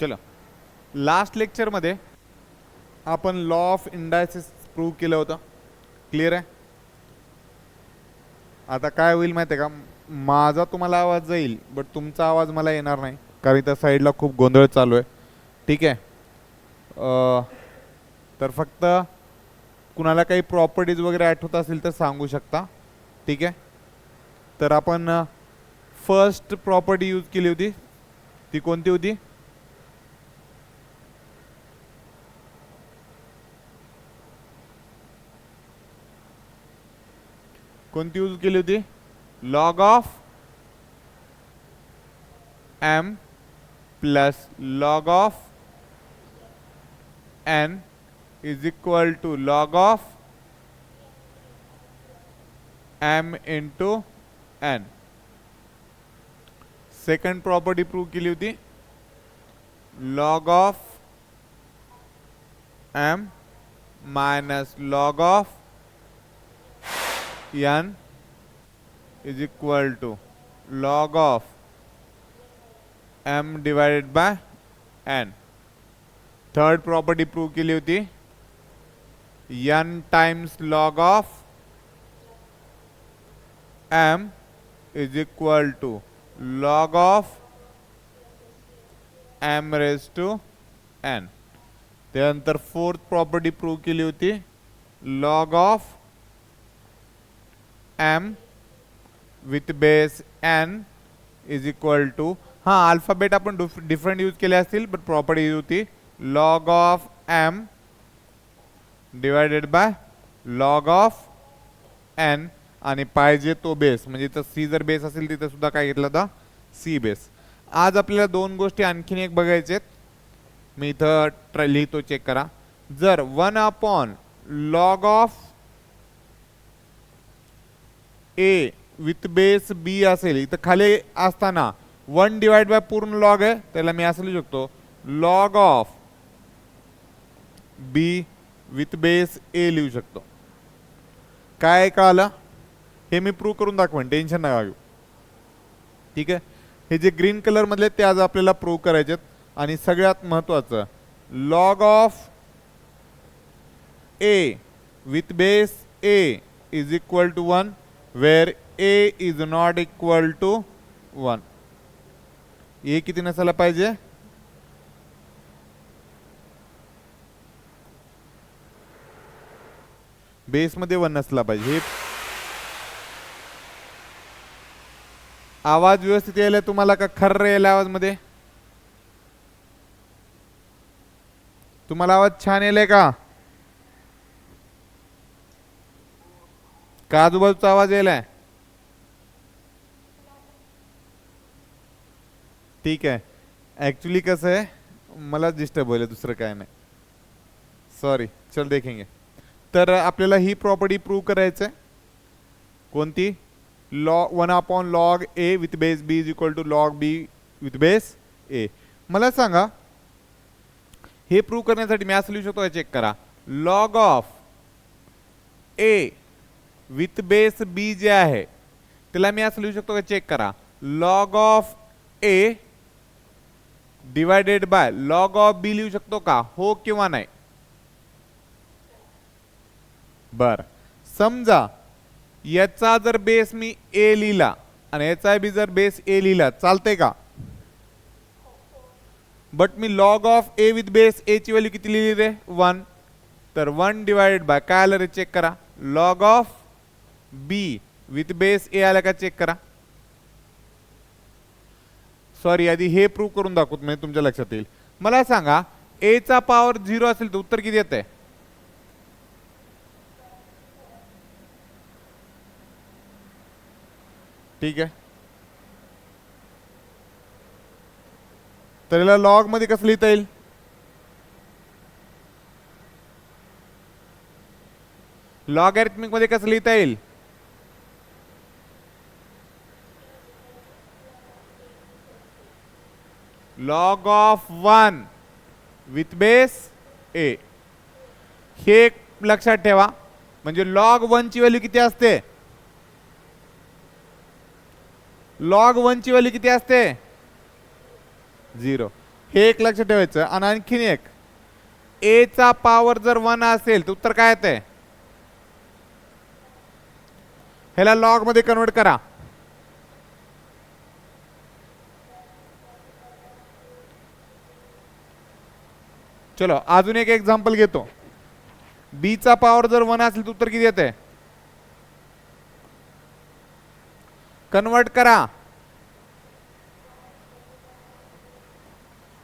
चलो, लास्ट लेक्चरमध्ये आपण लॉ ऑफ इंडायसिस प्रूव्ह केलं होतं. क्लिअर आहे. आता काय होईल माहिती आहे का, माझा तुम्हाला आवाज जाईल बट तुमचा आवाज मला येणार नाही, कारण त्या साईडला खूप गोंधळ चालू आहे. ठीक आहे. तर फक्त कुणाला काही प्रॉपर्टीज वगैरे आठवत असेल तर सांगू शकता. ठीक आहे. तर आपण फर्स्ट प्रॉपर्टी यूज केली होती, ती कोणती होती? कोणती यूज केली होती? Log of m plus log of n is equal to log of m into n. Second property prove केली होती, log of m minus log of n is equal to log of m divided by n. Third property prove केली होती, n times log of m is equal to log of m raise to n. त्यानंतर fourth property prove केली होती, log of m with base n is equal to, हाँ alphabet आपण different use केले असतील but property होती log of m divided by log of n आणि पाहिजे तो बेस, म्हणजे इथं c जर बेस असेल तिथे सुद्धा काय घेतलं होता? c base. आज आपल्याला दोन गोष्टी आणखीन एक बघायचे आहेत. मी इथं लिहितो, चेक करा. जर 1 upon log of a with base b असेल, इथं खाली असताना 1 डिवाइड बाय पूर्ण लॉग आहे, त्याला मी असं लिहू शकतो log of b with base a लिहू शकतो. काय कळालं? हे मी प्रूव्ह करून दाखवेन, टेन्शन नका घेऊ. ठीक आहे. हे जे ग्रीन कलर मधले ते आज आपल्याला प्रूव्ह करायचे. आणि सगळ्यात महत्वाचं, log of a with base a is equal to 1 where a is not equal to 1. a किती नसायला पाहिजे? बेस मध्ये 1 नसला पाहिजे. हे आवाज व्यवस्थित यायला तुम्हाला का खर्र यायला आवाज मध्ये? तुम्हाला आवाज छान यायलाय का आजूबाजूचा आवाज यायलाय? ठीक आहे. ऍक्च्युली कसं आहे, मला डिस्टर्ब होईल, दुसरं काय नाही, सॉरी. चल देखेंगे. तर आपल्याला ही प्रॉपर्टी प्रूव्ह करायचं आहे. कोणती? Log 1 upon log a with base b is equal to log b with base a. मला सांगा, हे प्रूव्ह करण्यासाठी मी असं लिहू शकतो, चेक करा. Log of a with base b जे आहे त्याला मी असं लिहू शकतो का? चेक करा. Log of a divided by log of b लिहू शकतो का? हो किंवा नाही? बर, समजा याचा जर बेस मी a लिहिला आणि याचा बी जर बेस a लिहिला, चालते का? But me log of a with base a ची व्हॅल्यू किती लिहिली रे? 1. तर 1 डिवाइडेड बाय काय आलं रे? चेक करा. Log of b with base a आला का? चेक करा. सॉरी, आधी हे प्रूव्ह करून दाखवत, म्हणजे तुमच्या लक्षात येईल. मला सांगा, a चा पॉवर 0 असेल तर उत्तर किती येते? ठीक आहे. तर याला लॉग मध्ये कसं लिहिता येईल? लॉगॅरिथमिक मध्ये कसं लिहिता येईल? Log of 1 with base a. हे लक्षात ठेवा. म्हणजे लॉग 1 ची व्हॅल्यू किती असते? लॉग 1 ची व्हॅल्यू किती असते? 0. हे एक लक्षात ठेवायचं. आणि आणखीन एक, ए चा पॉवर जर 1 असेल तर उत्तर काय येते? ह्याला लॉग मध्ये कन्वर्ट करा. चलो अजून एक एक्झाम्पल घेतो. बी चा पॉवर जर 1 असेल तर उत्तर किती येते? कन्वर्ट करा.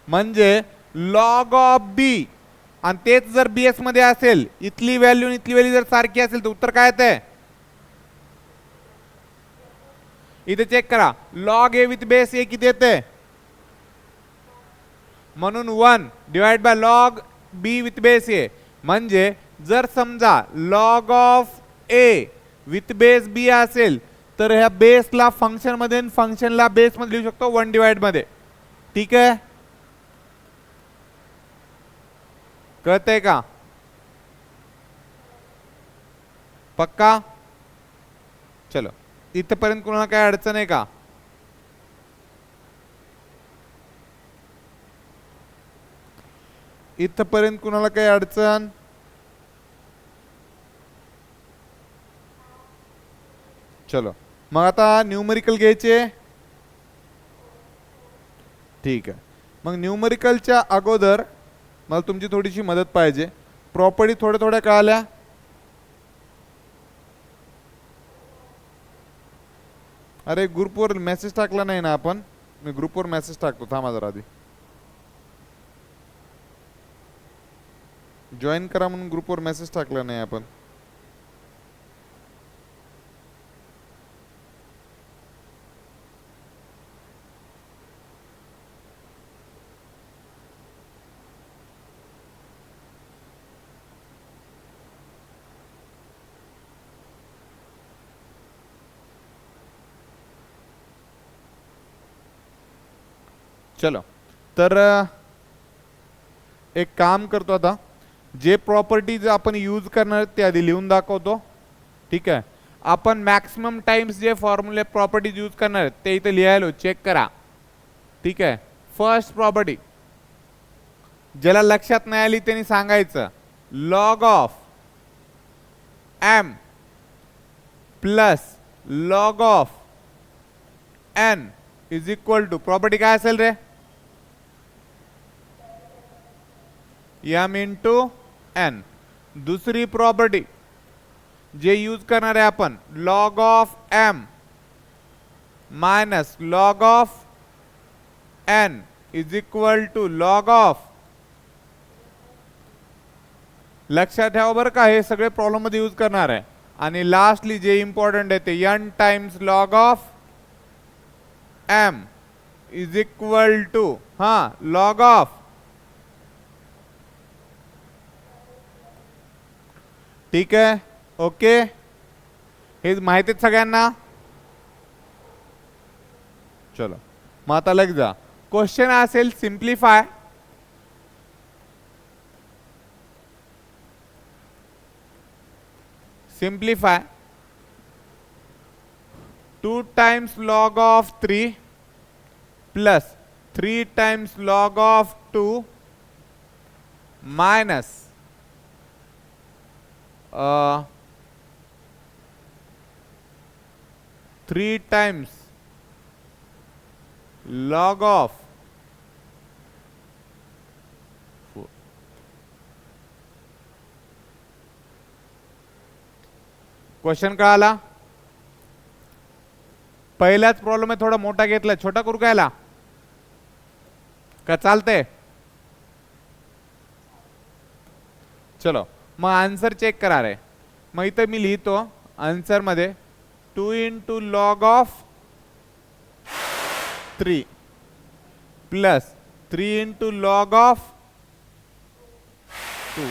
म्हणजे लॉग ऑफ बी, आणि तेच जर बीएस मध्ये असेल, इथली व्हॅल्यू इथली व्हॅल्यू जर सारखी असेल तर उत्तर काय येते? इथे चेक करा, log A with base A किती येते? म्हणून 1 divide by log B with base A. म्हणजे जर समजा log of A with base B असेल तर ह्या बेसला फंक्शन मध्ये, फंक्शनला बेस मध्ये लिहू शकतो 1 डिवाइड मध्ये. ठीक आहे, कळतंय का? पक्का? चलो इथपर्यंत कोणाला काय अडचण आहे का? इथपर्यंत कुणाला काही अडचण? चलो मग आता न्यूमरिकल घ्यायचे. ठीक आहे, मग न्यूमरिकलच्या अगोदर मला तुमची थोडीशी मदत पाहिजे. प्रॉपर्टी थोड्या थोड्या कळाल्या? अरे ग्रुपवर मेसेज टाकला नाही ना आपण? मी ग्रुपवर मेसेज टाकतो, थांबा जरा आधी. जॉईन करा म्हणून ग्रुपवर मेसेज टाकला नाही आपण. चलो तर एक काम करतो, आता जे प्रॉपर्टीज आपण यूज करणार ते आधी लिहून दाखवतो. ठीक आहे, आपण मॅक्सिमम टाइम्स जे फॉर्म्युले प्रॉपर्टीज यूज करणार ते इथे लिहायलो, चेक करा. ठीक आहे, फर्स्ट प्रॉपर्टी ज्याला लक्षात नाही आली त्यांनी सांगायचं, log of M plus log of N is equal to, property काय असेल रे? M into N. दुसरी प्रॉपर्टी जे यूज करणार आहे आपण, log of M minus log of N is equal to log of. लक्षात ठेवा बरं का, हे सगळे प्रॉब्लेम मध्ये यूज करणार आहे. आणि लास्टली जे इम्पॉर्टंट आहे ते n times log of m is equal to log of. ठीक आहे, ओके, हे माहिती आहे सगळ्यांना? चलो मग आता लग जा. क्वेश्चन असेल simplify. Simplify 2 times log of 3 plus 3 times log of 2 minus 3 times log of 4. Question कळाला? पहिलाच प्रॉब्लेम आहे, थोडा मोठा घेतला, छोटा करू कायला का? चालतंय. चलो मग आन्सर चेक करा रे. मग इथं मी लिहितो आन्सर मध्ये 2 into log of 3 plus 3 into log of 2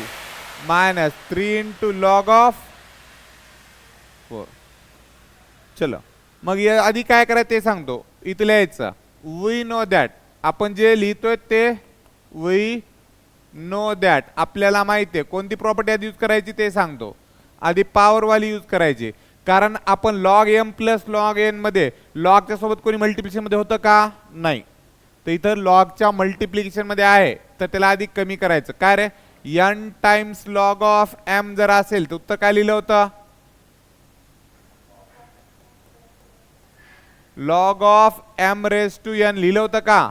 minus 3 into log of 4. चलो मग या आधी काय करायचं ते सांगतो. इथं लिहायचं वी नो दॅट, आपण जे लिहितोय ते वी नो दॅट, आपल्याला माहिती आहे. कोणती प्रॉपर्टी आधी यूज करायची ते सांगतो. आधी पॉवर वाली यूज करायची, कारण आपण log m plus log n मध्ये लॉगच्या सोबत कोणी मल्टिप्लिकेशन मध्ये होतं का? नाही. तर इथं लॉगच्या मल्टिप्लिकेशन मध्ये आहे तर त्याला अधिक कमी करायचं. काय रे, n times log of m जर असेल तर उत्तर काय लिहिलं होतं, log of m raise to n लिहिलं होतं का?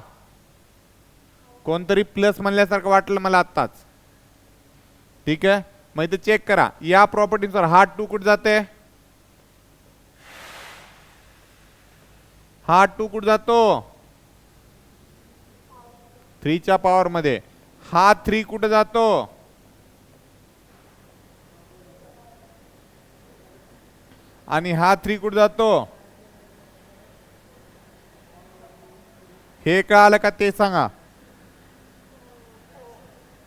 कोणतरी प्लस म्हणल्यासारखं वाटलं मला आत्ताच. ठीक आहे, मग इथे चेक करा या प्रॉपर्टीनुसार हा 2 कुठे जाते, हा 2 कुठे जातो 3 च्या पॉवर मध्ये, हा 3 कुठे जातो, आणि हा 3 कुठे जातो, हे कळालं का ते सांगा.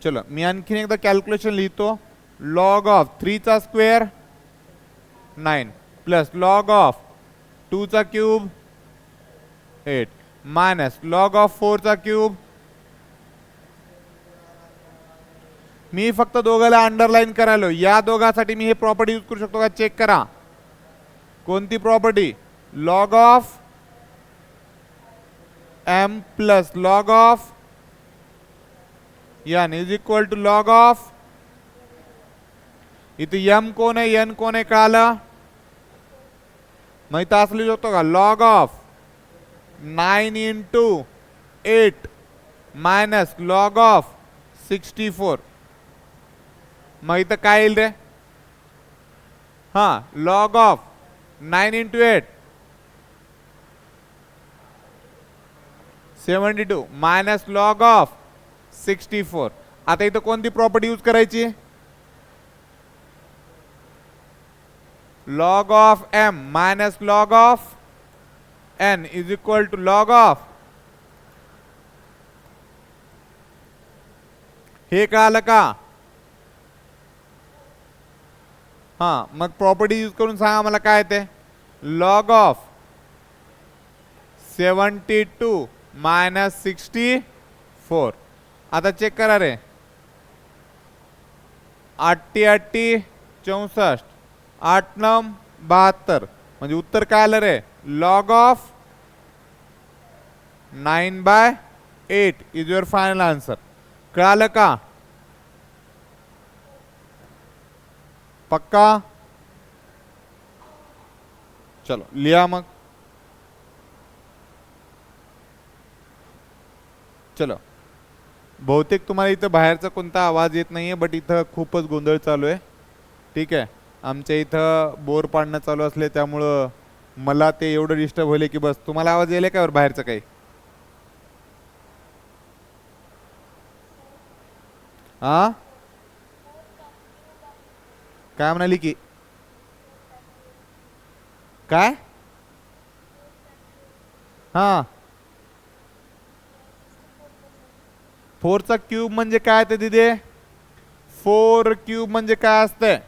चलो मी आणखीन एकदा कॅल्क्युलेशन लिहितो. लॉग ऑफ 3 चा स्क्वेअर 9 प्लस लॉग ऑफ 2 चा क्यूब 8 मायनस लॉग ऑफ 4 चा क्यूब. मी फक्त दोघाला अंडरलाईन करायलो, या दोघांसाठी मी हे प्रॉपर्टी यूज करू शकतो का चेक करा. कोणती property, log of m plus log of n is equal to log of, इथे m कोण आहे n कोण आहे कळालं, मग इथं असं लिहू शकतो का log of 9 into 8 minus log of 64. मग इथं काय येईल रे, हा log of 9 into 8 72 minus log of 64. आता इथं कोणती प्रॉपर्टी यूज करायची, log of m minus log of n is equal to log of, हे कळालं का. हा मग प्रॉपर्टी यूज करून सांगा मला काय ते, लॉग ऑफ 72 मायनस 64. आता चेक करा रे, 80 80 64 8 9 72 म्हणजे उत्तर काय आलं रे, log of 9/8 is your final answer. कळालं का, पक्का. चलो लिहा मग. चलो बहुतेक तुम्हाला इथं बाहेरचा कोणता आवाज येत नाहीये, बट इथं खूपच गोंधळ चालू आहे. ठीक आहे, आमच्या इथं बोर पाडणं चालू असले त्यामुळं मला ते एवढं डिस्टर्ब होईल की बस. तुम्हाला आवाज येईल का बाहेरचा काही, हा काय म्हणाली की काय, हा 4 चा क्यूब म्हणजे काय ते दिदे, 4 क्यूब म्हणजे काय असतंय,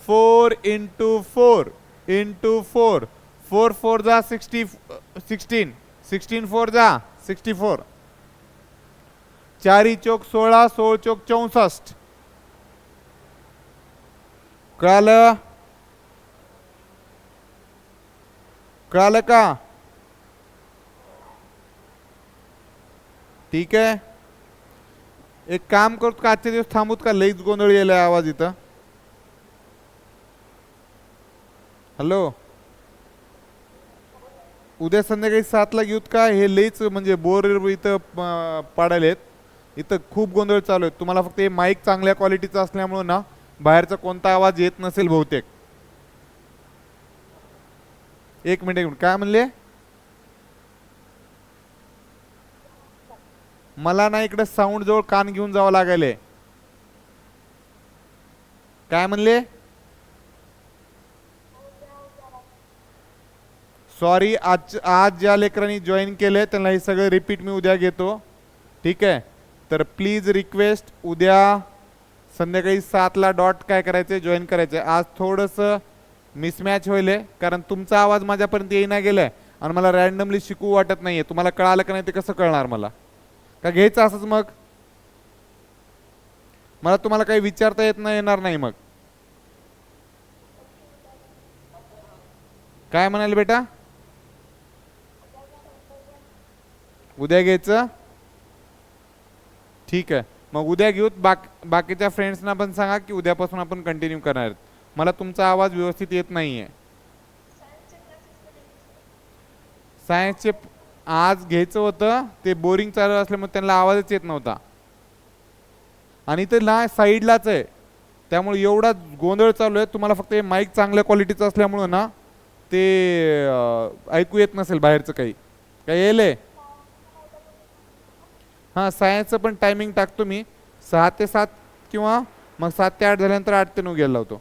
4 इंटू 4 इंटू 4 4 4 जा 16 16 4 जा 64 4 चौक 16 16 चौक 64. कळालं, कळालं का. ठीक आहे, एक काम करतो का आजचे दिवस थांबूत का, लईच गोंधळ यायला आवाज इथं. हॅलो, उद्या संध्याकाळी 7ला घेऊत का, हे लईच म्हणजे बोर इथं पाडायलेत. इथं खूप गोंधळ चालू आहे. तुम्हाला फक्त हे माईक चांगल्या क्वालिटीचं असल्यामुळं ना बाहेरचा कोणता आवाज येत नसेल बहुतेक. एक मिनिट काय म्हणले, मला ना इकडे साऊंड जवळ कान घेऊन जावं लागेल. काय म्हणले, सॉरी, आज ज्या लेकरांनी जॉईन केले त्यांना हे सगळं रिपीट मी उद्या घेतो. ठीक आहे, तर प्लीज रिक्वेस्ट उद्या संध्याकाळी 7ला डॉट काय करायचे, जॉईन करायचे. आज थोडंसं मिसमॅच होईल कारण तुमचा आवाज माझ्यापर्यंत येईना गेलाय आणि मला रॅन्डमली शिकू वाटत नाहीये. तुम्हाला कळालं का नाही ते कसं कळणार मला, का घ्यायचं असंच. मग मला तुम्हाला काही विचारता येणार नाही. मग काय म्हणाले बेटा, उद्या घ्यायचं? ठीक आहे, मग उद्या घेऊत. बाकीच्या फ्रेंड्सना पण सांगा की उद्यापासून आपण कंटिन्यू करणार आहेत. मला तुमचा आवाज व्यवस्थित येत नाहीये. सायन्सचे आज घ्यायचं होतं, ते बोरिंग चालू असल्यामुळे त्यांना आवाजच येत नव्हता. आणि ते ना साईडलाच आहे, त्यामुळे एवढा गोंधळ चालू आहे. तुम्हाला फक्त हे माईक चांगल्या क्वालिटीचं असल्यामुळं ना ते ऐकू येत नसेल बाहेरचं काही. काय येईल? हां, सायन्सचं पण टायमिंग टाकतो मी 6 ते 7 किंवा मग 7 ते 8 झाल्यानंतर 8 ते 9 घ्यायला लावतो.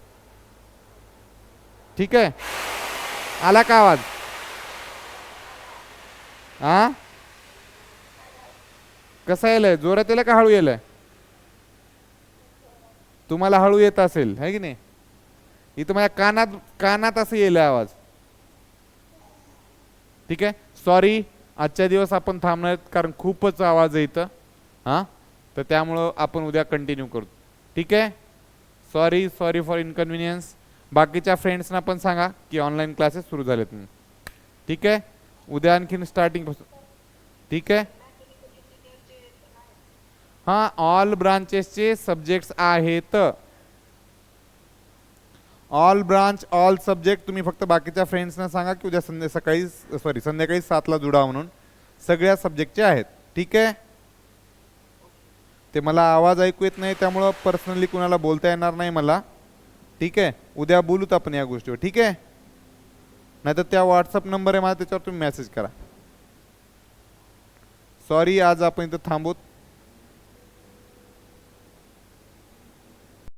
ठीक आहे, आला का आवाज? हा, कसा येलाय? जोरात येलाय का हळू येलाय? तुम्हाला हळू येत असेल है की नाही? इथं माझ्या कानात कानात असं येईल आवाज. ठीक आहे, सॉरी. आजच्या दिवस आपण थांबणार आहेत कारण खूपच आवाज आहे इथं. हां, तर त्यामुळं आपण उद्या कंटिन्यू करू. ठीक आहे, सॉरी सॉरी फॉर इनकन्व्हिनियन्स. बाकीच्या फ्रेंड्सना पण सांगा की ऑनलाईन क्लासेस सुरू झालेत म्हणून. ठीक आहे, उद्या आणखीन स्टार्टिंगपासून. ठीक आहे, हां, ऑल ब्रांचेसचे सब्जेक्ट्स आहेत. All branch all subject. तुम्ही फक्त बाकीच्या फ्रेंड्सना सांगा की उद्या संध्याकाळी 7ला जुडा म्हणून. सगळ्या सब्जेक्टचे आहेत. ठीक आहे, ते मला आवाज ऐकू येत नाही त्यामुळं पर्सनली कुणाला बोलता येणार नाही मला. ठीक आहे, उद्या बोलूत आपण या गोष्टीवर. ठीक आहे, नाहीतर त्या व्हॉट्सअप नंबर आहे माझा, त्याच्यावर तुम्ही मेसेज करा. सॉरी, आज आपण इथं थांबूत.